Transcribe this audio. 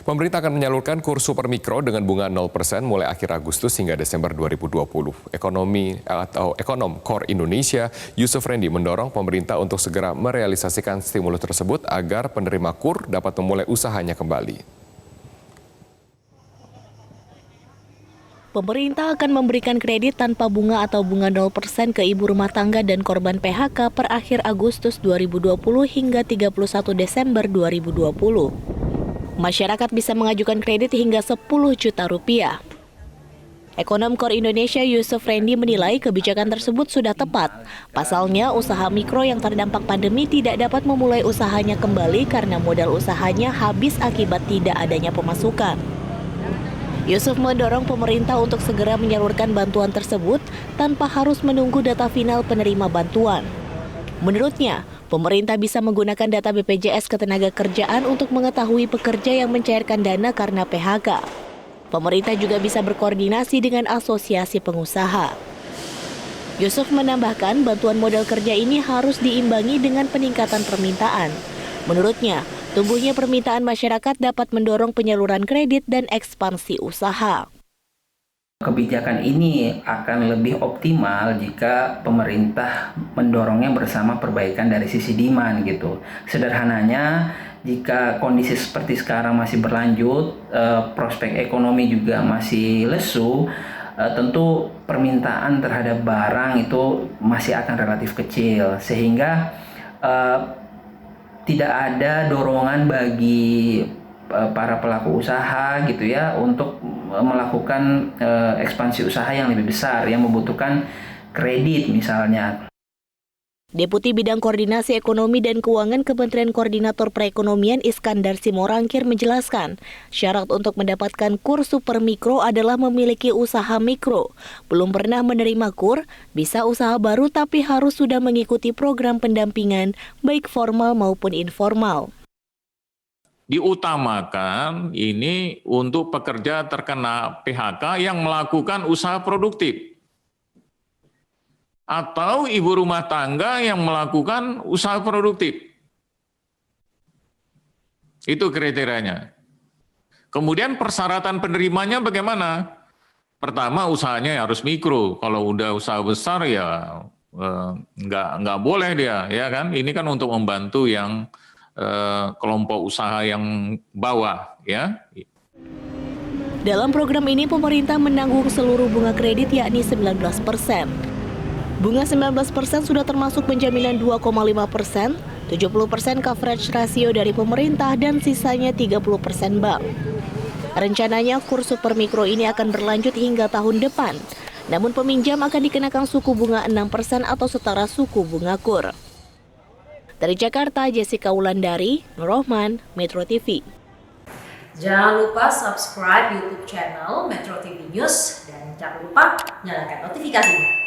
Pemerintah akan menyalurkan kurs super mikro dengan bunga 0% mulai akhir Agustus hingga Desember 2020. Ekonom Core Indonesia, Yusuf Rendy mendorong pemerintah untuk segera merealisasikan stimulus tersebut agar penerima KUR dapat memulai usahanya kembali. Pemerintah akan memberikan kredit tanpa bunga atau bunga 0% ke ibu rumah tangga dan korban PHK per akhir Agustus 2020 hingga 31 Desember 2020. Masyarakat bisa mengajukan kredit hingga 10 juta rupiah. Ekonom Core Indonesia Yusuf Rendy menilai kebijakan tersebut sudah tepat. Pasalnya, usaha mikro yang terdampak pandemi tidak dapat memulai usahanya kembali karena modal usahanya habis akibat tidak adanya pemasukan. Yusuf mendorong pemerintah untuk segera menyalurkan bantuan tersebut tanpa harus menunggu data final penerima bantuan. Menurutnya, pemerintah bisa menggunakan data BPJS Ketenagakerjaan untuk mengetahui pekerja yang mencairkan dana karena PHK. Pemerintah juga bisa berkoordinasi dengan asosiasi pengusaha. Yusuf menambahkan bantuan modal kerja ini harus diimbangi dengan peningkatan permintaan. Menurutnya, tumbuhnya permintaan masyarakat dapat mendorong penyaluran kredit dan ekspansi usaha. Kebijakan ini akan lebih optimal jika pemerintah mendorongnya bersama perbaikan dari sisi demand gitu. Sederhananya, jika kondisi seperti sekarang masih berlanjut, prospek ekonomi juga masih lesu, tentu permintaan terhadap barang itu masih akan relatif kecil, sehingga tidak ada dorongan bagi para pelaku usaha gitu ya untuk melakukan ekspansi usaha yang lebih besar yang membutuhkan kredit misalnya. Deputi Bidang Koordinasi Ekonomi dan Keuangan Kementerian Koordinator Perekonomian Iskandar Simorangkir menjelaskan, syarat untuk mendapatkan KUR super mikro adalah memiliki usaha mikro. Belum pernah menerima KUR, bisa usaha baru tapi harus sudah mengikuti program pendampingan, baik formal maupun informal. Diutamakan ini untuk pekerja terkena PHK yang melakukan usaha produktif. Atau ibu rumah tangga yang melakukan usaha produktif. Itu kriterianya. Kemudian persyaratan penerimanya bagaimana? Pertama usahanya harus mikro. Kalau udah usaha besar ya nggak boleh dia, ya kan? Ini kan untuk membantu yang kelompok usaha yang bawah, ya. Dalam program ini pemerintah menanggung seluruh bunga kredit yakni 19%. Bunga 19% sudah termasuk penjaminan 2,5%, 70% coverage rasio dari pemerintah dan sisanya 30% bank. Rencananya KUR super mikro ini akan berlanjut hingga tahun depan. Namun peminjam akan dikenakan suku bunga 6% atau setara suku bunga KUR. Dari Jakarta, Jessica Wulandari, Nur Rahman, Metro TV. Jangan lupa subscribe YouTube channel Metro TV News dan jangan lupa nyalakan notifikasinya.